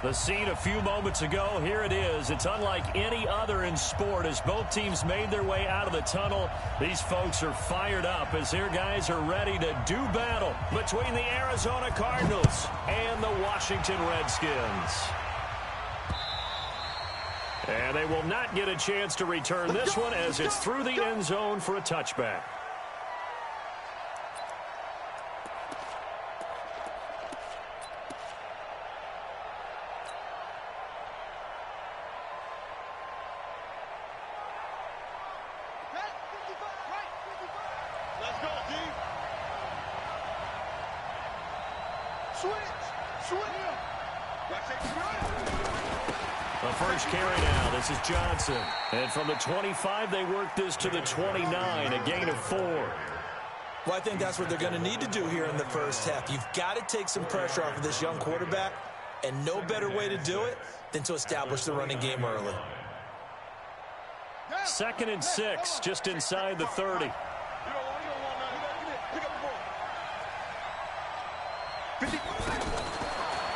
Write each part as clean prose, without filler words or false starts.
The scene a few moments ago, here it is. It's unlike any other in sport as both teams made their way out of the tunnel. These folks are fired up as their guys are ready to do battle between the Arizona Cardinals and the Washington Redskins. And they will not get a chance to return this one as it's through the end zone for a touchback. The first carry now. This is Johnson. And from the 25, they work this to the 29, a gain of 4. Well, I think that's what they're going to need to do here in the first half. You've got to take some pressure off of this young quarterback, and no better way to do it than to establish the running game early. 2nd and 6, just inside the 30.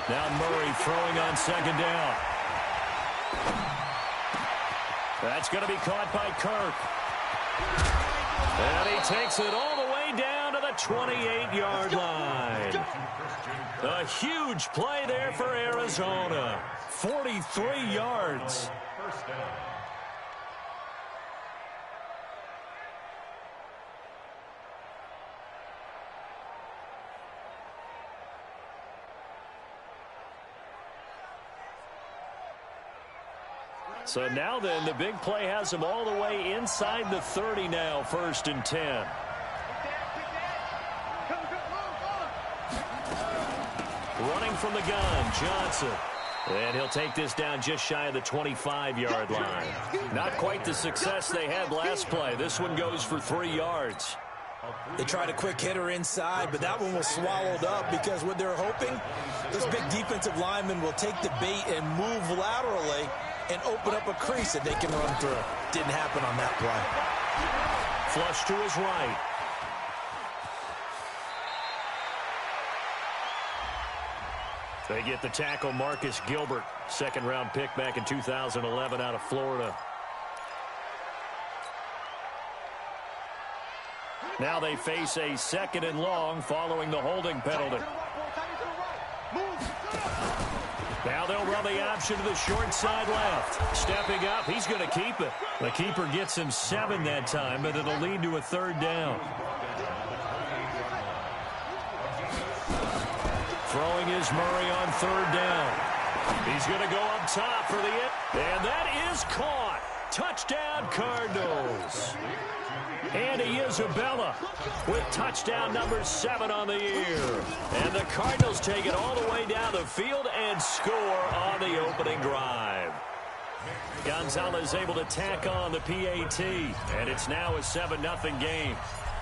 Now Murray throwing on 2nd down. That's going to be caught by Kirk. And he takes it all the way down to the 28-yard line. A huge play there for Arizona. 43 yards. First down. So now then, the big play has him all the way inside the 30 now, 1st and 10. Running from the gun, Johnson. And he'll take this down just shy of the 25-yard line. Not quite the success they had last play. This one goes for 3 yards. They tried a quick hitter inside, but that one was swallowed up because what they're hoping, this big defensive lineman will take the bait and move laterally and open up a crease that they can run through. Didn't happen on that play. Flush to his right. They get the tackle, Marcus Gilbert, 2nd-round pick back in 2011 out of Florida. Now they face a 2nd and long following the holding penalty. Now they'll run the option to the short side left. Stepping up, he's going to keep it. The keeper gets him 7 that time, but it'll lead to a 3rd down. Throwing is Murray on 3rd down. He's going to go up top for the end. And that is caught. Touchdown, Cardinals. Andy Isabella with touchdown number 7 on the year. And the Cardinals take it all the way down the field and score on the opening drive. Gonzalez able to tack on the PAT, and it's now a 7-0 game.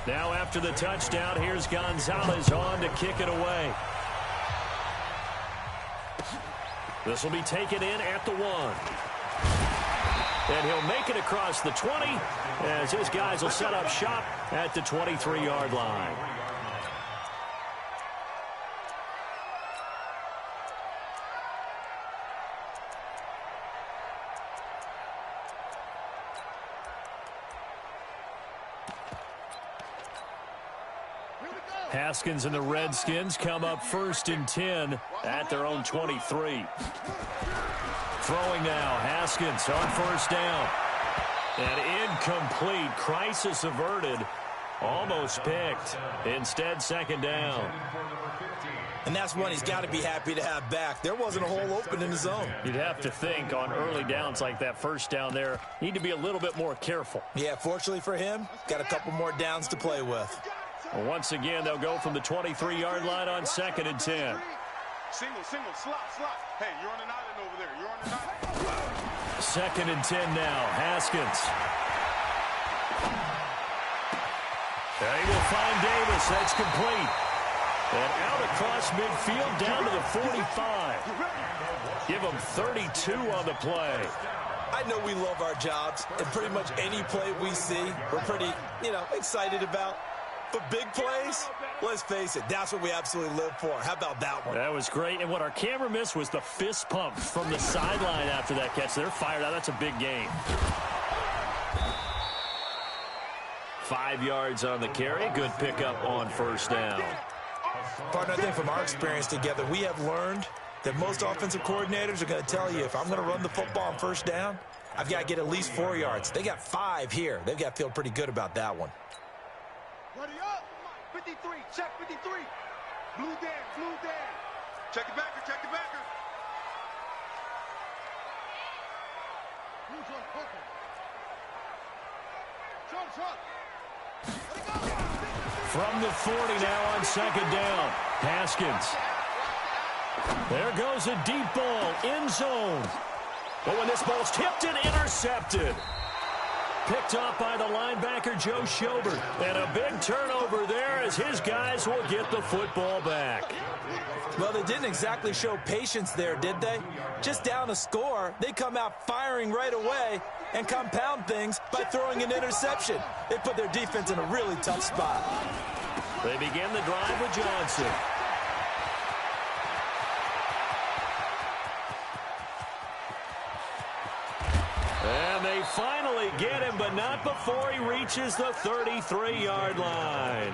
Now after the touchdown, here's Gonzalez on to kick it away. This will be taken in at the 1. And he'll make it across the 20 as his guys will set up shop at the 23-yard line. Haskins and the Redskins come up 1st and 10 at their own 23. Throwing now, Haskins on 1st down. And incomplete, crisis averted, almost picked. Instead, 2nd down. And that's one he's got to be happy to have back. There wasn't a hole open in the zone. You'd have to think on early downs like that 1st down there, need to be a little bit more careful. Yeah, fortunately for him, got a couple more downs to play with. Well, once again, they'll go from the 23-yard line on 2nd and 10. Single, slot. Hey, you're on an island over there. You're on an island. 2nd and 10 now. Haskins. They will find Davis. That's complete. And out across midfield down to the 45. Give them 32 on the play. I know we love our jobs, and pretty much any play we see, we're pretty, excited about. But big plays, let's face it, that's what we absolutely live for. How about that one? That was great. And what our camera missed was the fist pump from the sideline after that catch. They're fired out. That's a big game. 5 yards on the carry. Good pickup on first down. Partner, I think from our experience together, we have learned that most offensive coordinators are going to tell you, if I'm going to run the football on first down, I've got to get at least 4 yards. They got 5 here. They've got to feel pretty good about that one. Ready up. 53. Check 53. Blue down. Blue down. Check the backer. Check the backer. From the 40 now on second down. Haskins. There goes a deep ball. End zone. But when this ball's tipped and intercepted. Picked off by the linebacker, Joe Schobert. And a big turnover there as his guys will get the football back. Well, they didn't exactly show patience there, did they? Just down a score, they come out firing right away and compound things by throwing an interception. They put their defense in a really tough spot. They begin the drive with Johnson. And they finally get him, but not before he reaches the 33-yard line.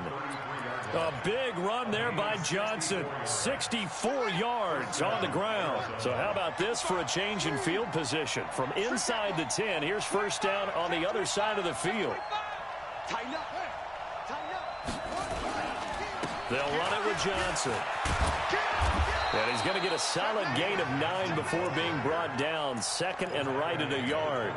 A big run there by Johnson. 64 yards on the ground. So how about this for a change in field position? From inside the 10, here's first down on the other side of the field. They'll run it with Johnson. And he's going to get a solid gain of 9 before being brought down. Second and right at a yard.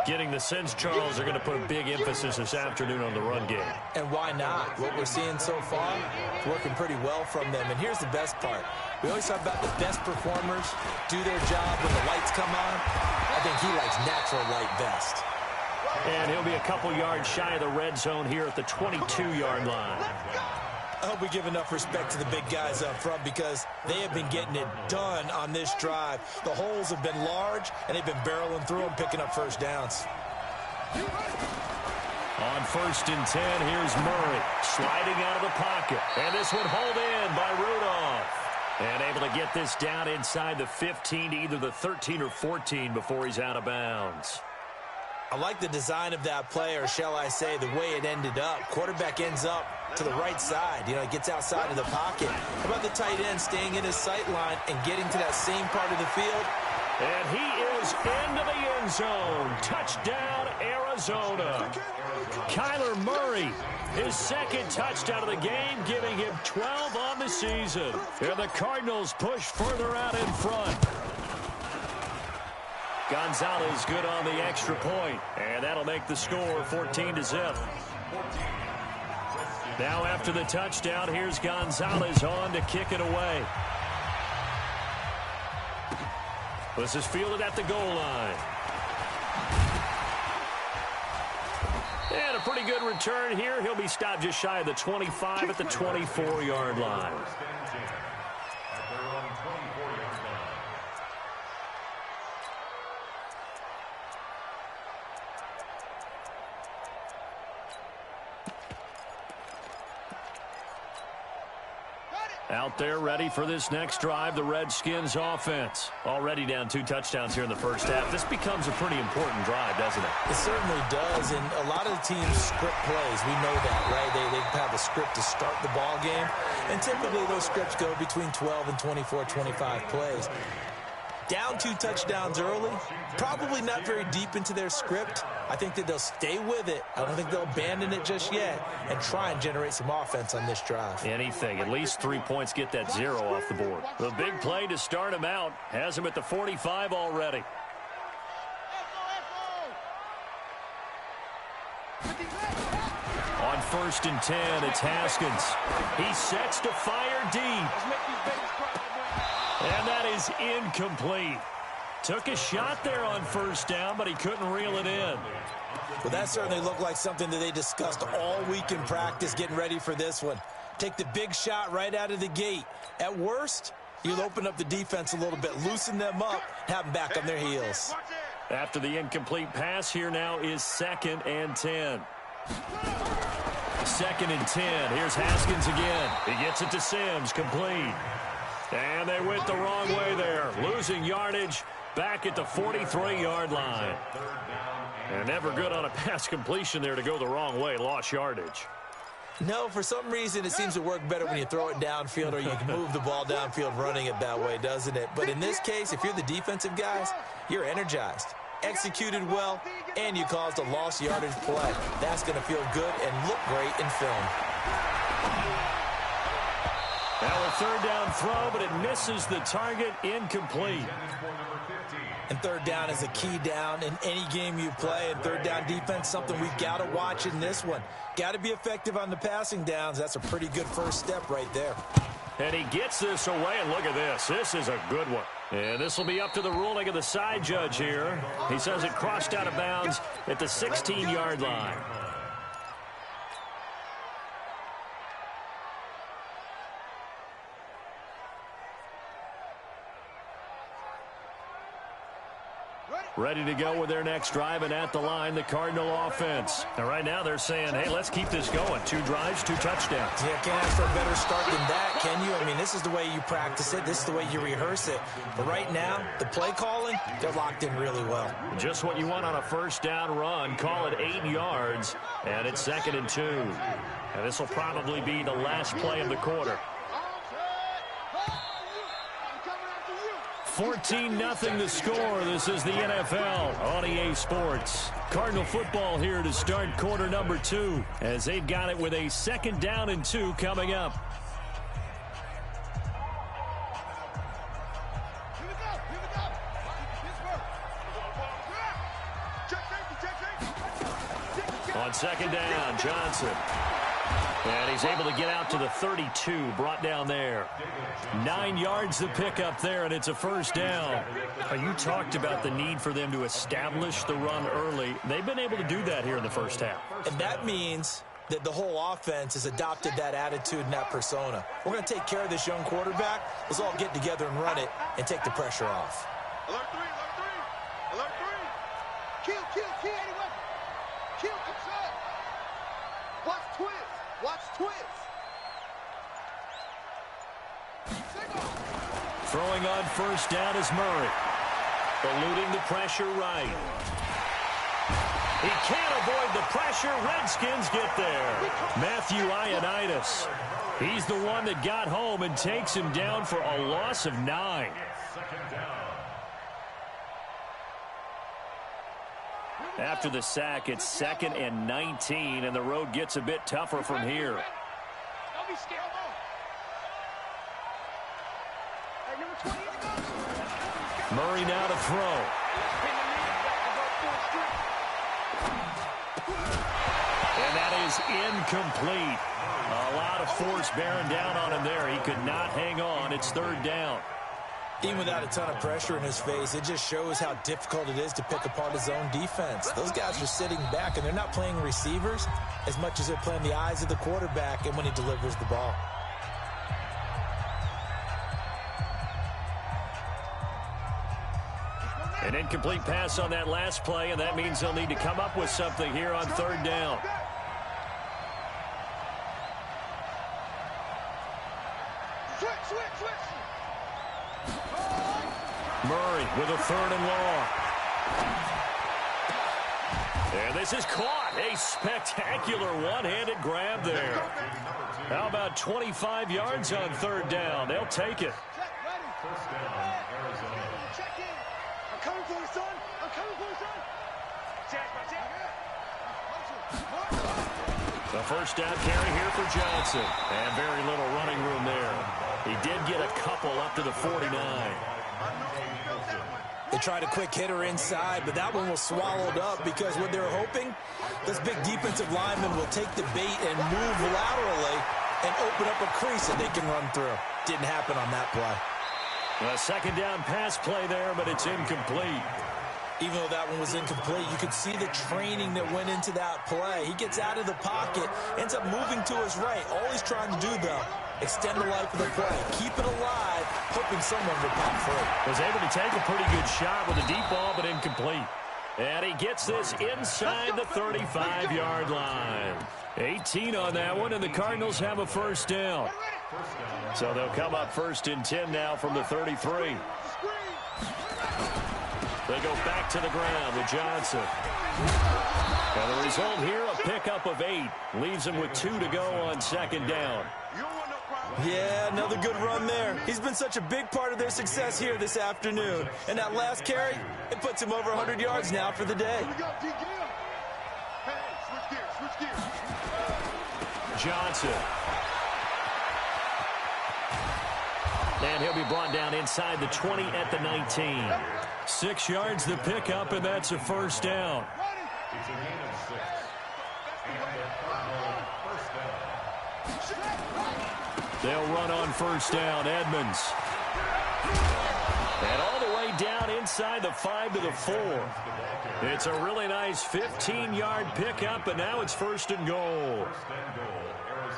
Getting the sense, Charles, are going to put a big emphasis this afternoon on the run game. And why not? What we're seeing so far, it's working pretty well from them. And here's the best part. We always talk about the best performers do their job when the lights come on. I think he likes natural light best. And he'll be a couple yards shy of the red zone here at the 22-yard line. I hope we give enough respect to the big guys up front because they have been getting it done on this drive. The holes have been large, and they've been barreling through them, picking up first downs. On first and 10, here's Murray sliding out of the pocket. And this one hauled in by Rudolph. And able to get this down inside the 15 to either the 13 or 14 before he's out of bounds. I like the design of that play, or shall I say the way it ended up. Quarterback ends up to the right side. You know, he gets outside of the pocket. How about the tight end staying in his sight line and getting to that same part of the field? And he is into the end zone. Touchdown, Arizona. Kyler Murray, his second touchdown of the game, giving him 12 on the season. And the Cardinals push further out in front. Gonzalez good on the extra point, and that'll make the score 14-0. Now after the touchdown, here's Gonzalez on to kick it away. This is fielded at the goal line. And a pretty good return here. He'll be stopped just shy of the 25 at the 24-yard line. Out there ready for this next drive, the Redskins offense. Already down 2 touchdowns here in the first half. This becomes a pretty important drive, doesn't it? It certainly does, and a lot of the teams script plays. We know that, right? They have a script to start the ball game, and typically those scripts go between 12 and 24, 25 plays. Down 2 touchdowns early, probably not very deep into their script. I think that they'll stay with it. I don't think they'll abandon it just yet and try and generate some offense on this drive. Anything. At least 3 points, get that 0 off the board. The big play to start him out. Has him at the 45 already. On first and 10, it's Haskins. He sets to fire deep. And that is incomplete. Took a shot there on first down, but he couldn't reel it in. Well, that certainly looked like something that they discussed all week in practice getting ready for this one. Take the big shot right out of the gate. At worst, you'll open up the defense a little bit, loosen them up, have them back on their heels. After the incomplete pass, here now is 2nd and 10. 2nd and 10. Here's Haskins again. He gets it to Sims, complete. And they went the wrong way there, losing yardage back at the 43-yard line. And never good on a pass completion there to go the wrong way, lost yardage. No, for some reason it seems to work better when you throw it downfield or you can move the ball downfield running it that way, doesn't it? But in this case, if you're the defensive guys, you're energized, executed well, and you caused a lost yardage play. That's going to feel good and look great in film. Now a 3rd down throw, but it misses the target, incomplete. And 3rd down is a key down in any game you play. And 3rd down defense, something we've got to watch in this one. Got to be effective on the passing downs. That's a pretty good first step right there. And he gets this away, and look at this. This is a good one. And this will be up to the ruling of the side judge here. He says it crossed out of bounds at the 16-yard line. Ready to go with their next drive, and at the line, the Cardinal offense. And right now they're saying, hey, let's keep this going. 2 drives, 2 touchdowns. Yeah, can't ask for a better start than that, can you? I mean, this is the way you practice it. This is the way you rehearse it. But right now, the play calling, they're locked in really well. Just what you want on a 1st down run. Call it 8 yards, and it's 2nd and 2. And this will probably be the last play of the quarter. 14-0 the score. This is the NFL on EA Sports. Cardinal football here to start quarter number 2 as they've got it with a 2nd down and 2 coming up. On 2nd down, Johnson. And he's able to get out to the 32, brought down there. 9 yards to pick up there, and it's a 1st down. You talked about the need for them to establish the run early. They've been able to do that here in the 1st half. And that means that the whole offense has adopted that attitude and that persona. We're going to take care of this young quarterback. Let's all get together and run it and take the pressure off. Alert 3, alert 3, alert 3. Kill, anyone. Kill, control. Watch twist. Watch twist. Throwing on 1st down is Murray. Eluding the pressure right. He can't avoid the pressure. Redskins get there. Matthew Ioannidis. He's the one that got home and takes him down for a loss of 9. After the sack, it's 2nd and 19, and the road gets a bit tougher from here. Don't be scared. Murray now to throw. And that is incomplete. A lot of force bearing down on him there. He could not hang on. It's 3rd down. Even without a ton of pressure in his face, it just shows how difficult it is to pick apart his own defense. Those guys are sitting back, and they're not playing receivers as much as they're playing the eyes of the quarterback and when he delivers the ball. An incomplete pass on that last play, and that means they'll need to come up with something here on 3rd down. Switch. Murray with a 3rd and long. And this is caught. A spectacular one-handed grab there. How about 25 yards on 3rd down? They'll take it. First down, Arizona. Check in. I'm coming for you, son. Check. The 1st down carry here for Johnson. And very little running room there. He did get a couple up to the 49. They tried a quick hitter inside, but that one was swallowed up because what they're hoping, this big defensive lineman will take the bait and move laterally and open up a crease that they can run through. Didn't happen on that play. A 2nd down pass play there, but it's incomplete. Even though that one was incomplete, you could see the training that went into that play. He gets out of the pocket, ends up moving to his right. All he's trying to do, though, extend the life of the play. Keep it alive, hoping someone will pop free. Was able to take a pretty good shot with a deep ball, but incomplete. And he gets this inside the 35-yard line. 18 on that one, and the Cardinals have a first down. So they'll come up 1st and 10 now from the 33. They go back to the ground with Johnson. And the result here, a pickup of 8. Leaves him with 2 to go on 2nd down. Yeah, another good run there. He's been such a big part of their success here this afternoon. And that last carry, it puts him over 100 yards now for the day. Johnson. And he'll be brought down inside the 20 at the 19. 6 yards the pickup, and that's a first down. They'll run on first down. Edmonds. And all the way down inside the 5 to the 4. It's a really nice 15-yard pickup, and now it's 1st and goal.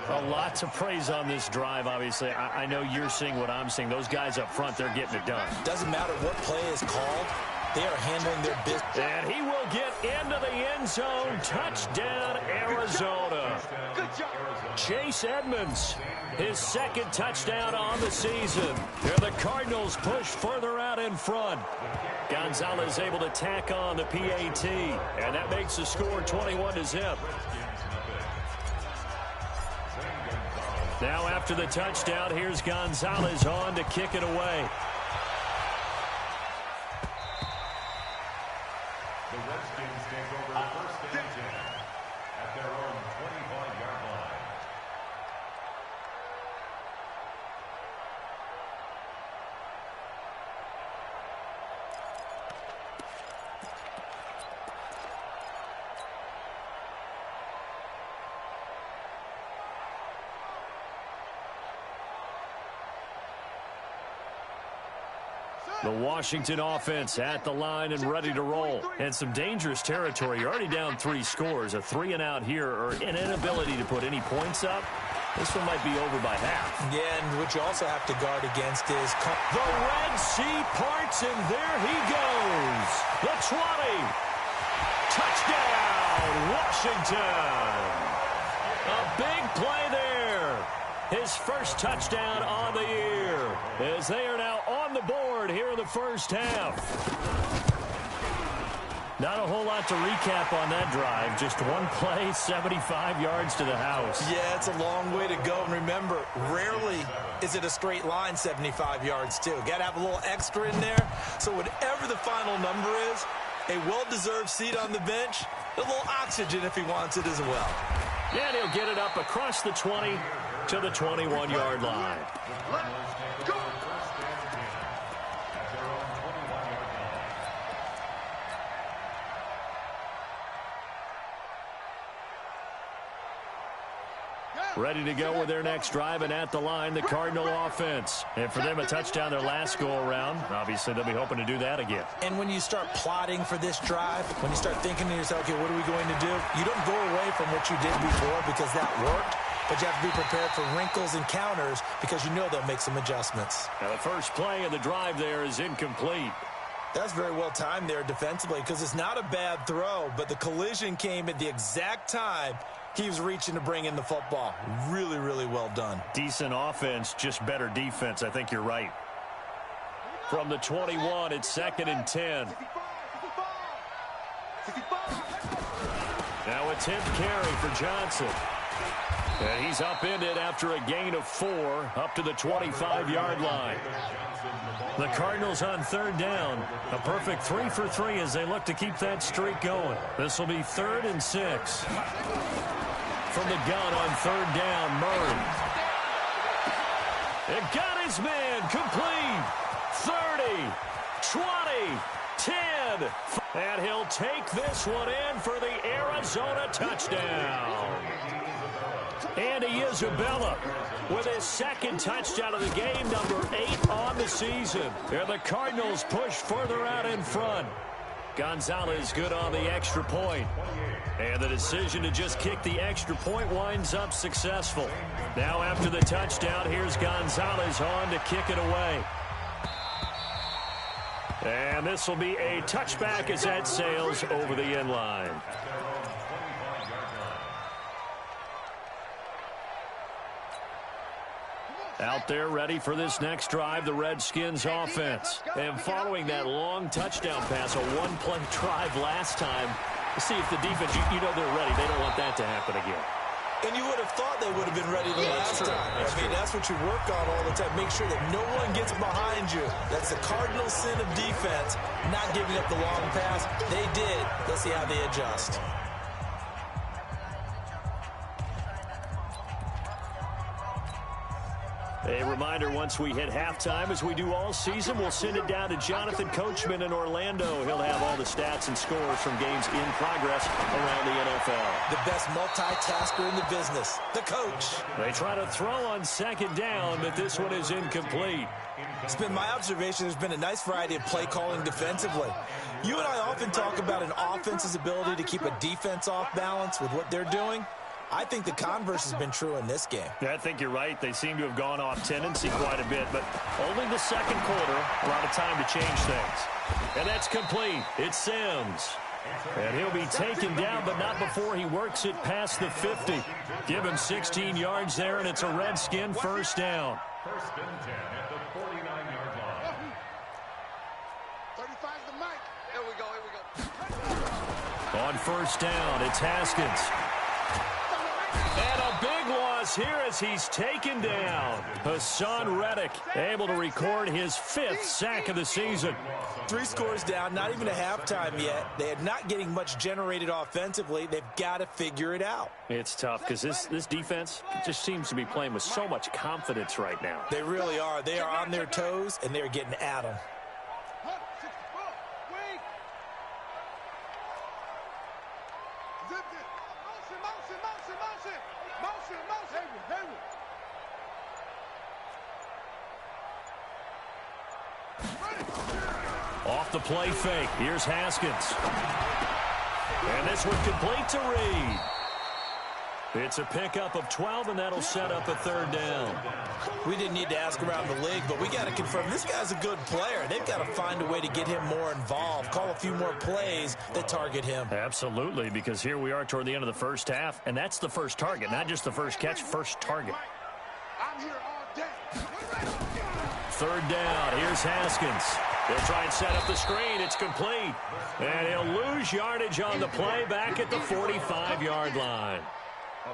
A lot to praise on this drive, obviously. I know you're seeing what I'm seeing. Those guys up front, they're getting it done. Doesn't matter what play is called. They are handling their business. And he will get into the end zone. Touchdown, Arizona. Good job. Chase Edmonds, his 2nd touchdown on the season. And the Cardinals push further out in front. Gonzalez able to tack on the PAT. And that makes the score 21-0. Now after the touchdown, here's Gonzalez on to kick it away. The Redskins take over 1st and 10 at their own 25-yard line. The Washington offense at the line and ready to roll. And some dangerous territory. You're already down 3 scores. A 3-and-out here or an inability to put any points up. This one might be over by half. Yeah, and what you also have to guard against is... The Red Sea parts, and there he goes. The 20. Touchdown, Washington. A big play there. His first touchdown on the year, as they are now on the board here in the first half. Not a whole lot to recap on that drive. Just one play, 75 yards to the house. Yeah, it's a long way to go. And remember, rarely is it a straight line 75 yards, too. Got to have a little extra in there. So whatever the final number is, a well-deserved seat on the bench, a little oxygen if he wants it as well. Yeah, and he'll get it up across the 20 to the 21-yard line. Let's go. Ready to go with their next drive, and at the line, the Cardinal offense. And for them, a touchdown their last go-around. Obviously, they'll be hoping to do that again. And when you start plotting for this drive, when you start thinking to yourself, okay, what are we going to do? You don't go away from what you did before because that worked, but you have to be prepared for wrinkles and counters because you know they'll make some adjustments. Now, the first play of the drive there is incomplete. That's very well timed there defensively because it's not a bad throw, but the collision came at the exact time he was reaching to bring in the football. Really, really well done. Decent offense, just better defense. I think you're right. From the 21, it's 2nd and 10. Now a 10th carry for Johnson. And he's upended after a gain of 4 up to the 25-yard line. The Cardinals on 3rd down. A perfect 3 for 3 as they look to keep that streak going. This will be 3rd and 6. From the gun on 3rd down, Murray. It got his man complete. 30, 20, 10. And he'll take this one in for the Arizona touchdown. Andy Isabella with his 2nd touchdown of the game, number 8 on the season. And the Cardinals push further out in front. Gonzalez good on the extra point. And the decision to just kick the extra point winds up successful. Now after the touchdown, here's Gonzalez on to kick it away. And this will be a touchback as that sails over the end line. Out there ready for this next drive, the Redskins offense. And following that long touchdown pass, a one-play drive last time, to see if the defense, you know they're ready. They don't want that to happen again. And you would have thought they would have been ready the last time. That's what you work on all the time. Make sure that no one gets behind you. That's the cardinal sin of defense, not giving up the long pass. They did. Let's see how they adjust. A reminder, once we hit halftime, as we do all season, we'll send it down to Jonathan Coachman in Orlando. He'll have all the stats and scores from games in progress around the NFL. The best multitasker in the business, the coach. They try to throw on second down, but this one is incomplete. It's been my observation there's been a nice variety of play calling defensively. You and I often talk about an offense's ability to keep a defense off balance with what they're doing. I think the converse has been true in this game. Yeah, I think you're right. They seem to have gone off tendency quite a bit, but only the second quarter, a lot of time to change things. And that's complete. It's Sims. And he'll be taken down, but not before he works it past the 50. Give him 16 yards there, and it's a Redskin first down. First and 10 at the 49-yard line. 35's the mic. Here we go. On first down, it's Haskins. And a big loss here as he's taken down. Hassan Reddick able to record his 5th sack of the season. 3 scores down, not even a halftime yet. They are not getting much generated offensively. They've got to figure it out. It's tough because this defense just seems to be playing with so much confidence right now. They really are. They are on their toes, and they're getting at them. Off the play fake. Here's Haskins. And this one complete to Reed. It's a pickup of 12, and that'll set up a third down. We didn't need to ask around the league, but we got to confirm this guy's a good player. They've got to find a way to get him more involved, call a few more plays that target him. Absolutely, because here we are toward the end of the first half, and that's the first target, not just the first catch, first target. I'm here all day. Third down. Here's Haskins. They'll try and set up the screen. It's complete. And he'll lose yardage on the play back at the 45-yard line.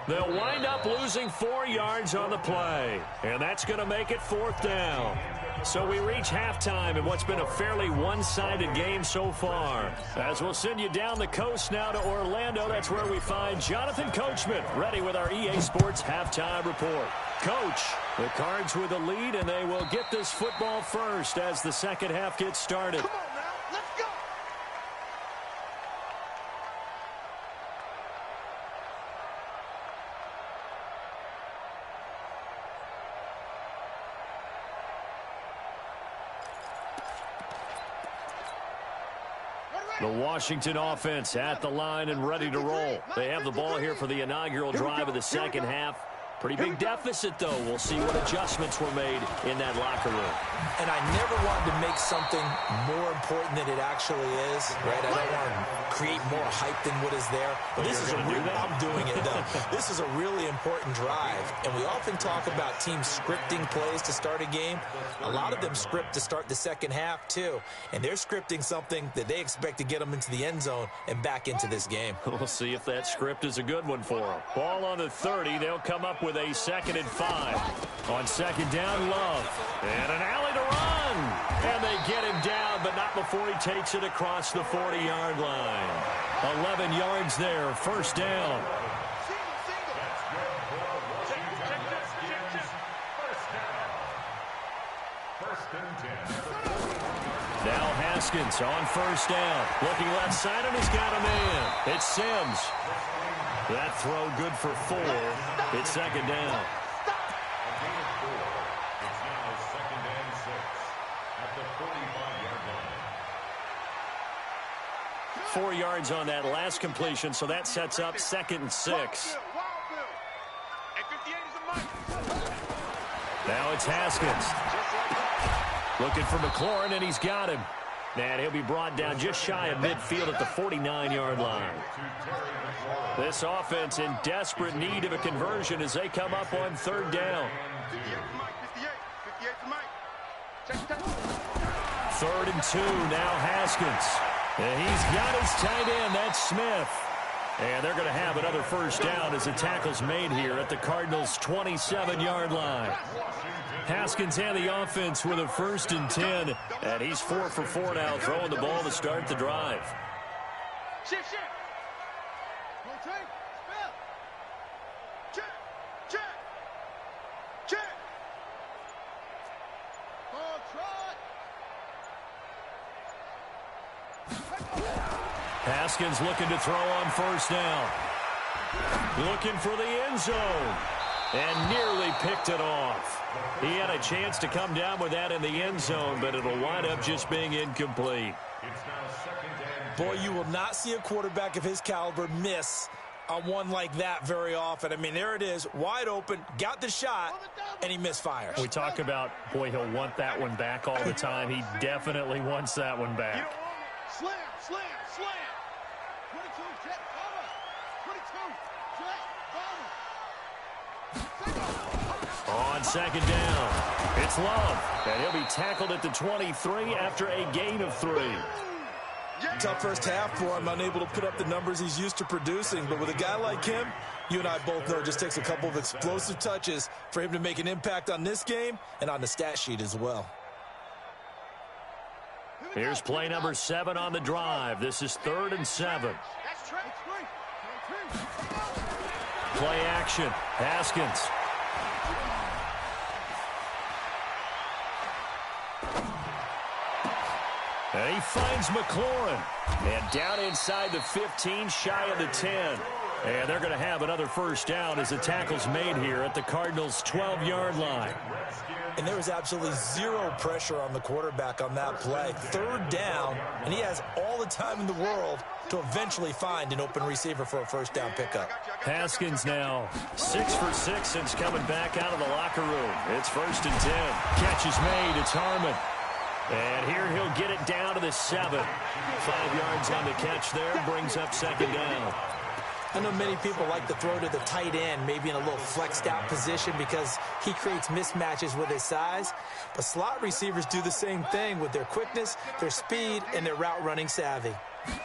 They'll wind up losing 4 yards on the play. And that's going to make it 4th down. So we reach halftime in what's been a fairly one-sided game so far. As we'll send you down the coast now to Orlando, that's where we find Jonathan Coachman ready with our EA Sports Halftime Report. Coach, the Cards with the lead, and they will get this football first as the second half gets started. Come on now, let's go. The Washington offense at the line and ready to roll. They have the ball here for the inaugural drive of the second half. Pretty big deficit, though. We'll see what adjustments were made in that locker room. And I never wanted to make something more important than it actually is, right? I don't want to create more hype than what is there. But this is I'm doing it, though. This is a really important drive. And we often talk about teams scripting plays to start a game. A lot of them script to start the second half, too. And they're scripting something that they expect to get them into the end zone and back into this game. We'll see if that script is a good one for them. Ball on the 30. They'll come up with a 2nd and 5. On second down, Love. And an alley to run. And they get him down, but not before he takes it across the 40-yard line. 11 yards there, first down. Now Haskins on first down. Looking left side, and he's got a man. It's Sims. That throw good for 4. It's second down. It's now 2nd and 6 at the 45-yard line. 4 yards on that last completion, so that sets up 2nd and 6. Now it's Haskins. Looking for McLaurin, and he's got him. And he'll be brought down just shy of midfield at the 49-yard line. This offense in desperate need of a conversion as they come up on third down. 3rd and 2, now Haskins. And he's got his tight end, that's Smith. And they're going to have another first down as the tackle's made here at the Cardinals' 27-yard line. Haskins and the offense with a 1st and 10. And he's 4 for 4 now, throwing the ball to start the drive. Shift. Rotate. Spell. Check. Ball trot. Haskins looking to throw on first down. Looking for the end zone. And nearly picked it off. He had a chance to come down with that in the end zone, but it'll wind up just being incomplete. Boy, you will not see a quarterback of his caliber miss on one like that very often. I mean, there it is, wide open, got the shot, and he misfires. We talk about, boy, he'll want that one back all the time. He definitely wants that one back. Slam. 22, jet, bomber. 22, jet, bomber. On second down, it's Love. And he'll be tackled at the 23 after a gain of 3. Tough first half for him, unable to put up the numbers he's used to producing. But with a guy like him, you and I both know it just takes a couple of explosive touches for him to make an impact on this game and on the stat sheet as well. Here's play number 7 on the drive. This is 3rd and 7. Play action. Haskins. And he finds McLaurin. And down inside the 15, shy of the 10. And they're going to have another first down as the tackle's made here at the Cardinals' 12-yard line. And there was absolutely zero pressure on the quarterback on that play. 3rd down, and he has all the time in the world to eventually find an open receiver for a first down pickup. Haskins now 6 for 6 since coming back out of the locker room. It's 1st and 10. Catch is made. It's Harmon. And here he'll get it down to the 7. 5 yards on the catch there. Brings up 2nd down. I know many people like to throw to the tight end, maybe in a little flexed out position because he creates mismatches with his size. But slot receivers do the same thing with their quickness, their speed, and their route running savvy. And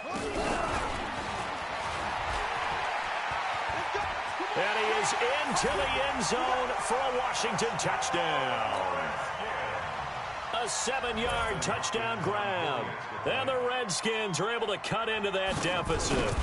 he is into the end zone for a Washington touchdown. A 7-yard touchdown grab. And the Redskins are able to cut into that deficit.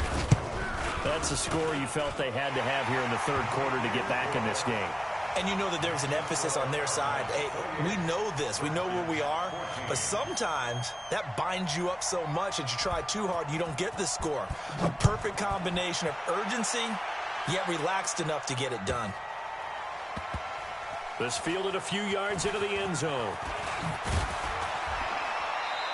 That's a score you felt they had to have here in the 3rd quarter to get back in this game. And you know that there's an emphasis on their side. Hey, we know this. We know where we are. But sometimes that binds you up so much that you try too hard, you don't get the score. A perfect combination of urgency, yet relaxed enough to get it done. This fielded a few yards into the end zone.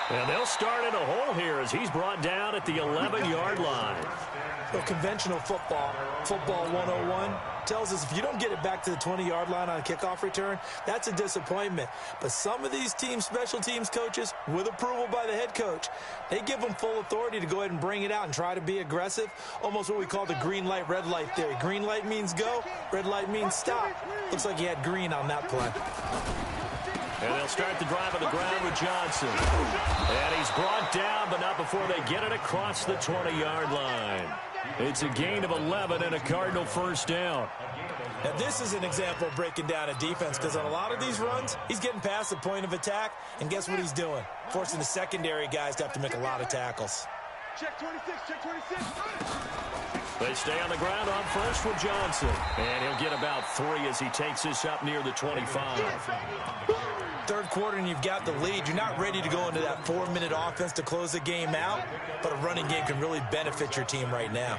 And they'll start in a hole here as he's brought down at the 11-yard line. Well, conventional football 101, tells us if you don't get it back to the 20-yard line on a kickoff return, that's a disappointment. But some of these special teams coaches, with approval by the head coach, they give them full authority to go ahead and bring it out and try to be aggressive, almost what we call the green light, red light theory. Green light means go, red light means stop. Looks like he had green on that play. And they'll start the drive on the ground with Johnson. And he's brought down, but not before they get it across the 20-yard line. It's a gain of 11 and a Cardinal first down. Now, this is an example of breaking down a defense because on a lot of these runs, he's getting past the point of attack, and guess what he's doing? Forcing the secondary guys to have to make a lot of tackles. Check 26, check 26. They stay on the ground on first with Johnson. And he'll get about 3 as he takes this up near the 25. 3rd quarter and you've got the lead. You're not ready to go into that 4-minute offense to close the game out, but a running game can really benefit your team right now.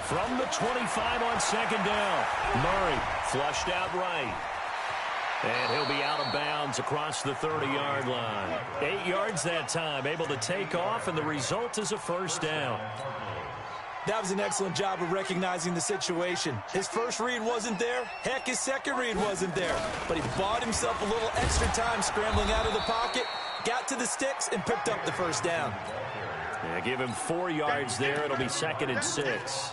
From the 25 on 2nd down, Murray flushed out right. And he'll be out of bounds across the 30-yard line. 8 yards that time, able to take off, and the result is a first down. That was an excellent job of recognizing the situation. His first read wasn't there. Heck, his second read wasn't there. But he bought himself a little extra time scrambling out of the pocket, got to the sticks, and picked up the first down. Yeah, give him 4 yards there. It'll be 2nd and 6.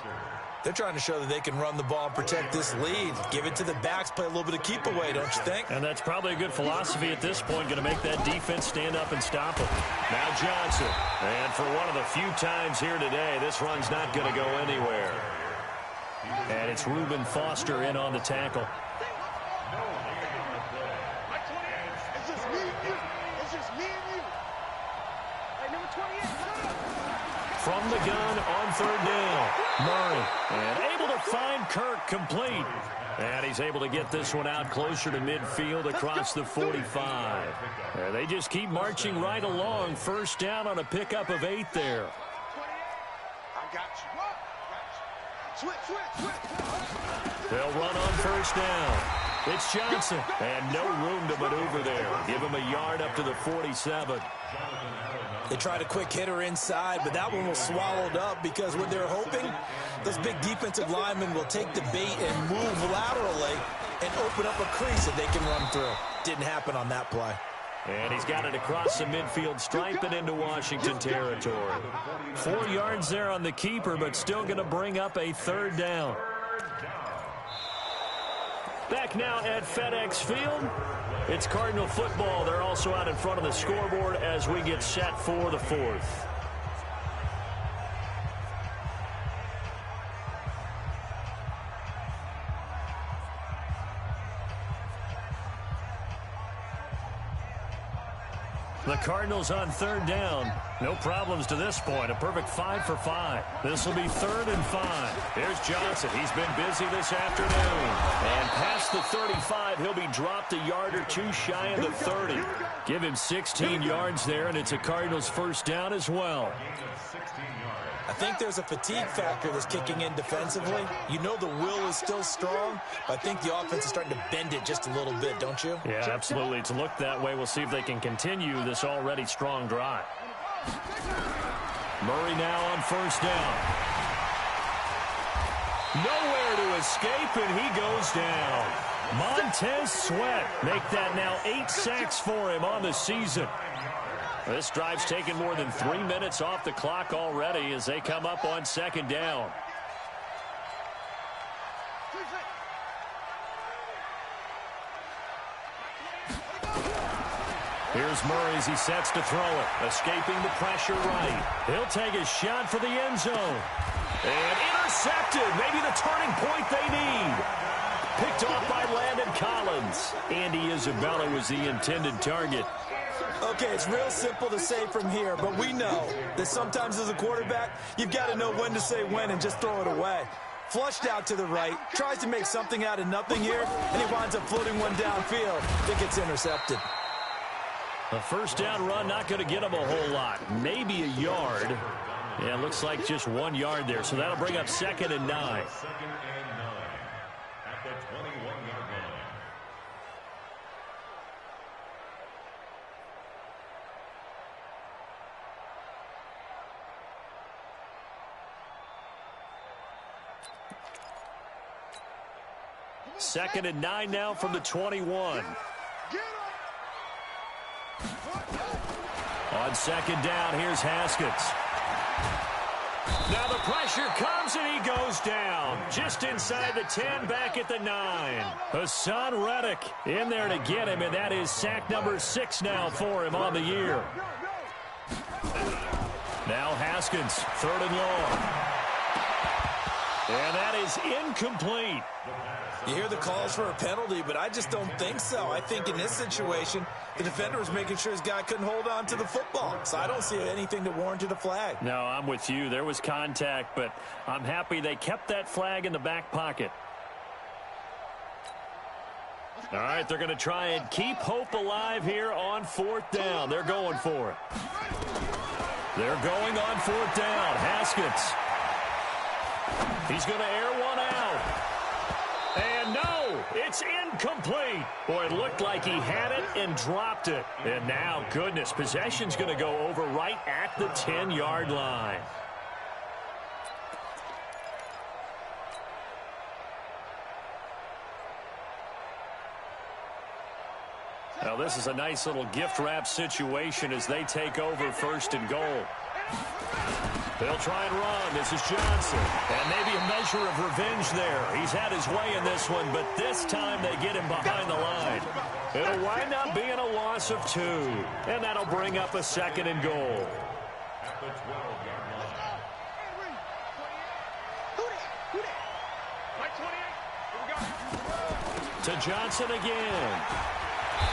They're trying to show that they can run the ball and protect this lead. Give it to the backs, play a little bit of keep away, don't you think? And that's probably a good philosophy at this point, going to make that defense stand up and stop them. Now Johnson. And for one of the few times here today, this run's not going to go anywhere. And it's Reuben Foster in on the tackle. It's just me and you. It's just me and you. Hey, number 28, shut up. From the gun on 3rd down, Murray. And able to find Kirk complete. And he's able to get this one out closer to midfield across the 45. And they just keep marching right along. 1st down on a pickup of 8 there. I got you. Switch. They'll run on 1st down. It's Johnson. And no room to maneuver there. Give him a yard up to the 47. They tried a quick hitter inside, but that one was swallowed up because what they're hoping, those big defensive linemen will take the bait and move laterally and open up a crease that they can run through. Didn't happen on that play. And he's got it across the midfield stripe and into Washington territory. 4 yards there on the keeper, but still going to bring up a 3rd down. Back now at FedEx Field. It's Cardinal football. They're also out in front of the scoreboard as we get set for the 4th. The Cardinals on 3rd down. No problems to this point. A perfect 5 for 5. This will be 3rd and 5. Here's Johnson. He's been busy this afternoon. And past the 35, he'll be dropped a yard or 2 shy of the 30. Give him 16 yards there, and it's a Cardinals 1st down as well. I think there's a fatigue factor that's kicking in defensively. You know the will is still strong, but I think the offense is starting to bend it just a little bit, don't you? Yeah, absolutely. It's looked that way. We'll see if they can continue this already strong drive. Murray now on 1st down. Nowhere to escape, and he goes down. Montez Sweat make that now 8 sacks for him on the season. This drive's taken more than 3 minutes off the clock already as they come up on 2nd down. Here's Murray as he sets to throw it. Escaping the pressure right. He'll take a shot for the end zone. And intercepted. Maybe the turning point they need. Picked off by Landon Collins. Andy Isabella was the intended target. Okay, it's real simple to say from here, but we know that sometimes as a quarterback, you've got to know when to say when and just throw it away. Flushed out to the right, tries to make something out of nothing here, and he winds up floating one downfield. I think it's intercepted. A 1st down run, not going to get him a whole lot. Maybe a yard. Yeah, it looks like just 1 yard there, so that'll bring up 2nd and 9. 2nd and 9 at the 21-yard line. Second and 9 now from the 21. On 2nd down, here's Haskins. Now the pressure comes and he goes down. Just inside the 10, back at the 9. Hassan Reddick in there to get him, and that is sack number 6 now for him on the year. Now Haskins, 3rd and long. And that is incomplete. You hear the calls for a penalty, but I just don't think so. I think in this situation, the defender was making sure his guy couldn't hold on to the football. So I don't see anything that warranted a flag. No, I'm with you. There was contact, but I'm happy they kept that flag in the back pocket. All right, they're going to try and keep hope alive here on 4th down. They're going for it. They're going on 4th down. Haskins. He's going to air one out. And no, it's incomplete. Boy, it looked like he had it and dropped it. And now, goodness, possession's going to go over right at the 10-yard line. Now this is a nice little gift wrap situation as they take over 1st and goal. They'll try and run. This is Johnson. And maybe a measure of revenge there. He's had his way in this one, but this time they get him behind the line. It'll wind up being a loss of 2. And that'll bring up a 2nd and goal. At the 12-yard line. To Johnson again.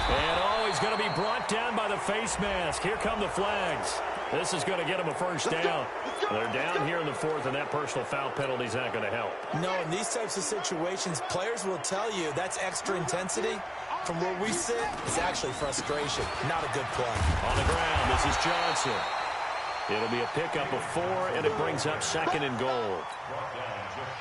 And he's going to be brought down by the face mask. Here come the flags. This is going to get him a 1st down. They're down here in the 4th, and that personal foul penalty is not going to help. No, in these types of situations, players will tell you that's extra intensity. From where we sit, it's actually frustration. Not a good play. On the ground, this is Johnson. It'll be a pickup of 4, and it brings up 2nd and goal.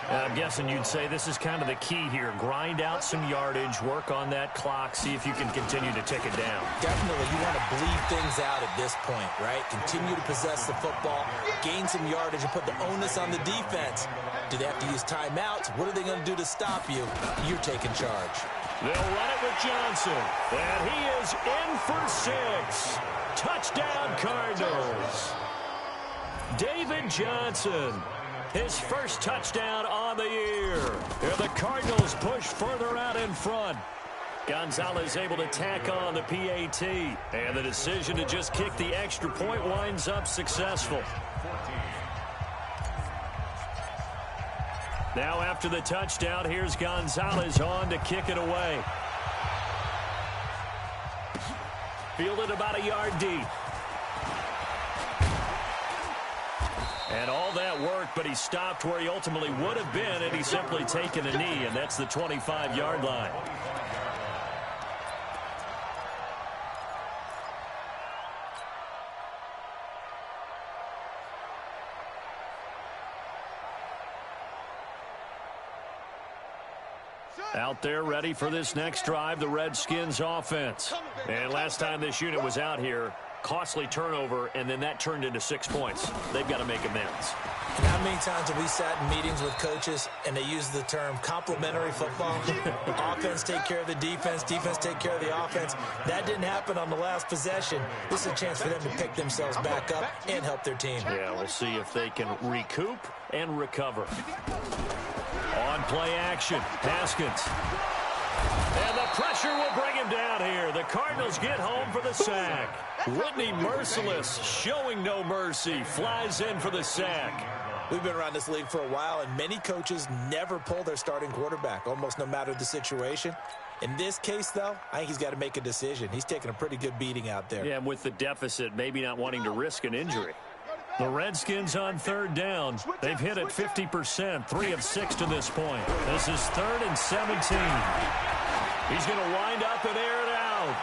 I'm guessing you'd say this is kind of the key here. Grind out some yardage, work on that clock, see if you can continue to tick it down. Definitely, you want to bleed things out at this point, right? Continue to possess the football, gain some yardage, and put the onus on the defense. Do they have to use timeouts? What are they going to do to stop you? You're taking charge. They'll run it with Johnson, and he is in for 6. Touchdown, Cardinals. David Johnson, his 1st touchdown on the year. And the Cardinals push further out in front. Gonzalez able to tack on the PAT. And the decision to just kick the extra point winds up successful. Now after the touchdown, here's Gonzalez on to kick it away. Fielded about a yard deep. And all that work, but he stopped where he ultimately would have been had he simply taken a knee, and that's the 25-yard line. Out there ready for this next drive, the Redskins offense. And last time this unit was out here, costly turnover, and then that turned into 6 points. They've got to make amends. And how many times have we sat in meetings with coaches and they use the term complementary football? Offense take care of the defense, defense take care of the offense. That didn't happen on the last possession. This is a chance for them to pick themselves back up and help their team. Yeah, we'll see if they can recoup and recover. On play action, Haskins. And the pressure will bring him down here. The Cardinals get home for the sack. Whitney Merciless, showing no mercy, flies in for the sack. We've been around this league for a while, and many coaches never pull their starting quarterback, almost no matter the situation. In this case, though, I think he's got to make a decision. He's taking a pretty good beating out there. Yeah, with the deficit, maybe not wanting to risk an injury. The Redskins on 3rd down. They've hit it 50%, 3 of 6 to this point. This is 3rd and 17. He's going to wind up and air it out.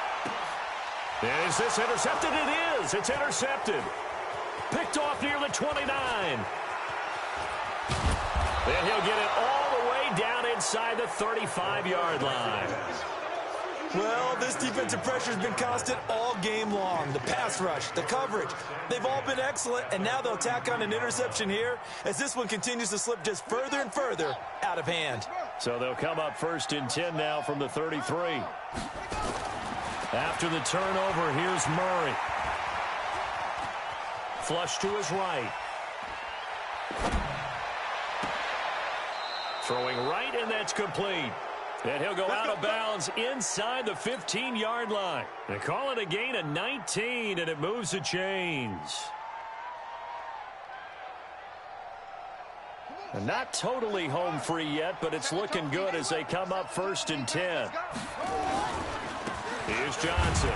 And is this intercepted? It is. It's intercepted. Picked off near the 29. Then he'll get it all the way down inside the 35-yard line. Well, this defensive pressure has been constant all game long. The pass rush, the coverage, they've all been excellent, and now they'll tack on an interception here as this one continues to slip just further and further out of hand. So they'll come up 1st and 10 now from the 33. After the turnover, here's Murray. Flush to his right. Throwing right, and that's complete. And he'll go out of bounds inside the 15-yard line. They call it a gain of 19, and it moves the chains. And not totally home free yet, but it's looking good as they come up 1st and 10. Here's Johnson.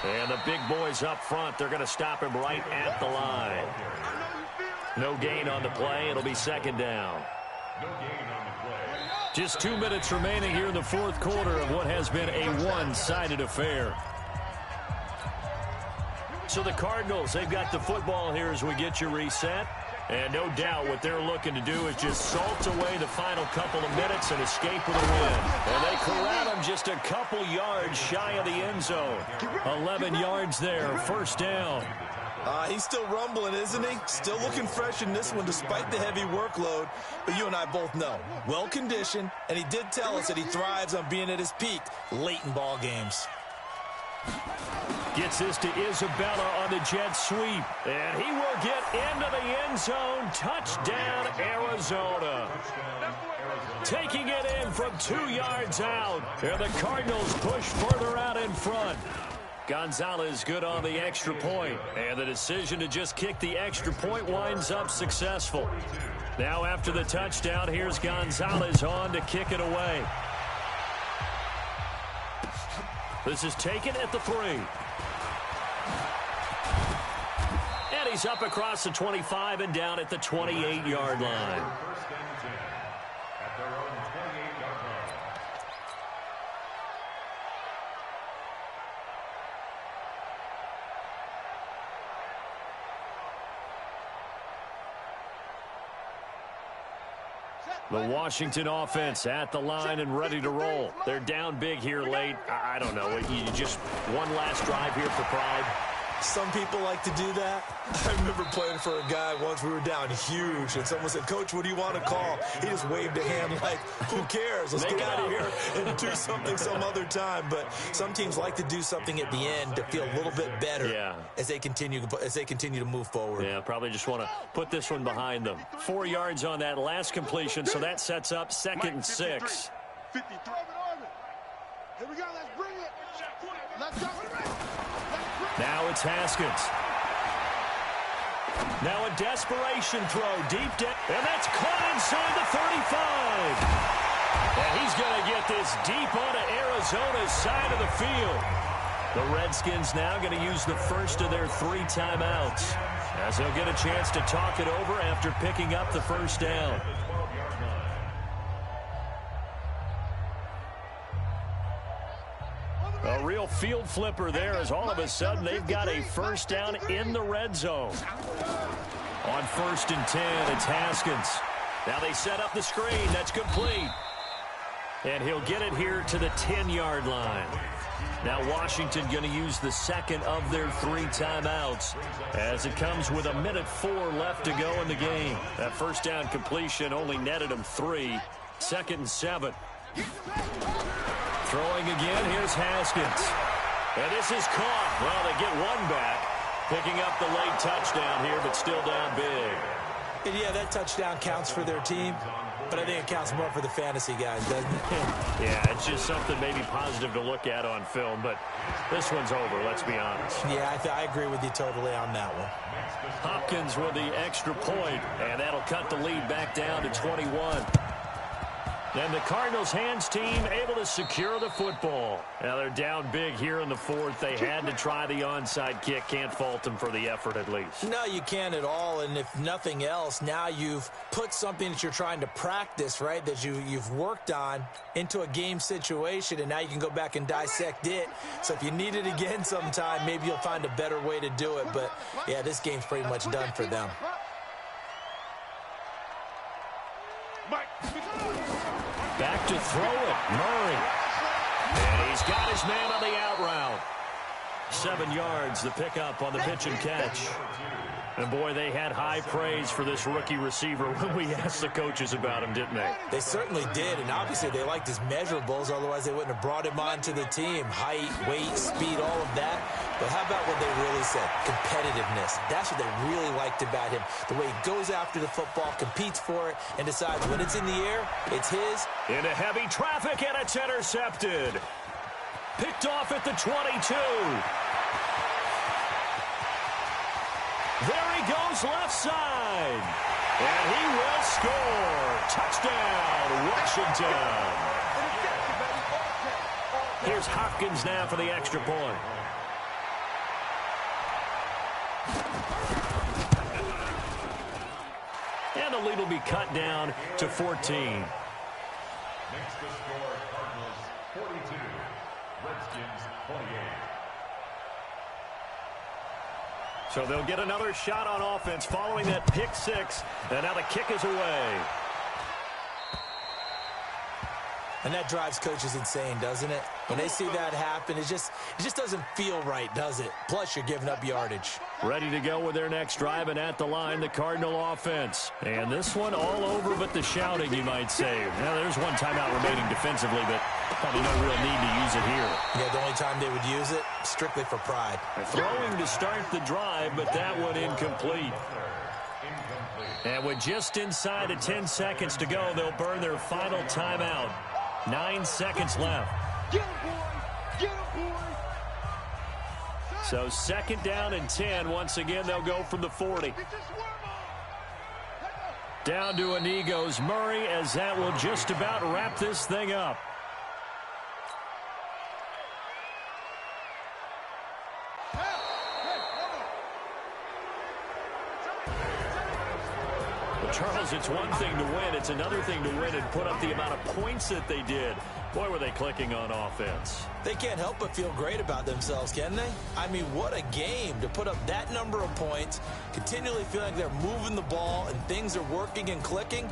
And the big boys up front, they're going to stop him right at the line. No gain on the play. It'll be 2nd down. No gain on the play. Just 2 minutes remaining here in the 4th quarter of what has been a one-sided affair. So the Cardinals, they've got the football here as we get you reset. And no doubt what they're looking to do is just salt away the final couple of minutes and escape with a win. And they corral him just a couple yards shy of the end zone. 11 yards there, 1st down. He's still rumbling, isn't he? Still looking fresh in this one despite the heavy workload. But you and I both know, well-conditioned, and he did tell us that he thrives on being at his peak late in ball games. Gets this to Isabella on the jet sweep. And he will get into the end zone. Touchdown, Arizona. Taking it in from 2 yards out. And the Cardinals push further out in front. Gonzalez good on the extra point. And the decision to just kick the extra point winds up successful. Now after the touchdown, here's Gonzalez on to kick it away. This is taken at the 3. And he's up across the 25 and down at the 28-yard line. At their own 28-yard line. The Washington offense at the line and ready to roll. They're down big here late. I don't know. You just one last drive here for pride. Some people like to do that. I remember playing for a guy once. We were down huge, and someone said, "Coach, what do you want to call?" He just waved a hand like, "Who cares? Let's get out of here and do something some other time." But some teams like to do something at the end to feel a little bit better as they continue to move forward. Yeah, probably just want to put this one behind them. 4 yards on that last completion, so that sets up 2nd and 6. 53. Here we go. Let's bring it. Let's go. Now it's Haskins. Now a desperation throw deep down. And that's caught inside the 35. And he's going to get this deep onto Arizona's side of the field. The Redskins now going to use the first of their 3 timeouts, as they'll get a chance to talk it over after picking up the first down. A real field flipper there, as all of a sudden they've got a first down in the red zone. On 1st and 10, it's Haskins. Now they set up the screen. That's complete. And he'll get it here to the 10-yard line. Now Washington going to use the second of their 3 timeouts, as it comes with 1:04 left to go in the game. That first down completion only netted them 3. 2nd and 7. Throwing again, here's Haskins. And this is caught. Well, they get one back. Picking up the late touchdown here, but still down big. And yeah, that touchdown counts for their team, but I think it counts more for the fantasy guys, doesn't it? Yeah, it's just something maybe positive to look at on film, but this one's over, let's be honest. Yeah, I agree with you totally on that one. Hopkins with the extra point, and that'll cut the lead back down to 21. And the Cardinals' hands team able to secure the football. Now they're down big here in the 4th. They had to try the onside kick. Can't fault them for the effort at least. No, you can't at all. And if nothing else, now you've put something that you're trying to practice, right, that you've worked on into a game situation, and now you can go back and dissect it. So if you need it again sometime, maybe you'll find a better way to do it. But, yeah, this game's pretty much done for them. Back to throw it, Murray. And he's got his man on the out route. 7 yards, the pickup on the pitch and catch. And, boy, they had high praise for this rookie receiver when we asked the coaches about him, didn't they? They certainly did, and obviously they liked his measurables. Otherwise, they wouldn't have brought him onto the team. Height, weight, speed, all of that. But how about what they really said? Competitiveness. That's what they really liked about him. The way he goes after the football, competes for it, and decides when it's in the air, it's his. Into heavy traffic, and it's intercepted. Picked off at the 22. There he goes left side. And he will score. Touchdown, Washington. Here's Hopkins now for the extra point. And the lead will be cut down to 14. Makes the score Cardinals 42, Redskins 28. So they'll get another shot on offense following that pick 6. And now the kick is away. And that drives coaches insane, doesn't it? When they see that happen, it just doesn't feel right, does it? Plus, you're giving up yardage. Ready to go with their next drive, and at the line, the Cardinal offense. And this one all over but the shouting, you might say. Now, there's one timeout remaining defensively, but probably no real need to use it here. Yeah, the only time they would use it, strictly for pride. Throwing to start the drive, but that one incomplete. And with just inside of 10 seconds to go, they'll burn their final timeout. 9 seconds left. Get him, boy! Get him, boy! So second down and 10. Once again, they'll go from the 40. Get this worm on! Down to a knee goes Murray, as that will just about wrap this thing up. Charles, it's one thing to win. It's another thing to win and put up the amount of points that they did. Boy, were they clicking on offense. They can't help but feel great about themselves, can they? I mean, what a game to put up that number of points, continually feel like they're moving the ball and things are working and clicking.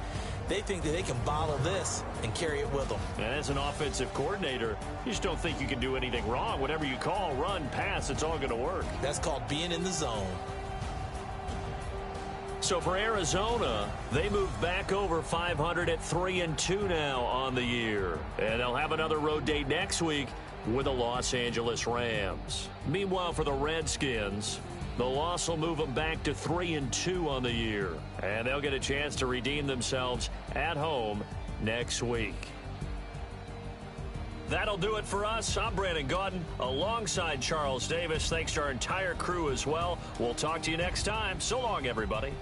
They think that they can bottle this and carry it with them. And as an offensive coordinator, you just don't think you can do anything wrong. Whatever you call, run, pass, it's all going to work. That's called being in the zone. So for Arizona, they move back over 500 at 3-2 now on the year. And they'll have another road date next week with the Los Angeles Rams. Meanwhile, for the Redskins, the loss will move them back to 3-2 on the year. And they'll get a chance to redeem themselves at home next week. That'll do it for us. I'm Brandon Gaudin alongside Charles Davis. Thanks to our entire crew as well. We'll talk to you next time. So long, everybody.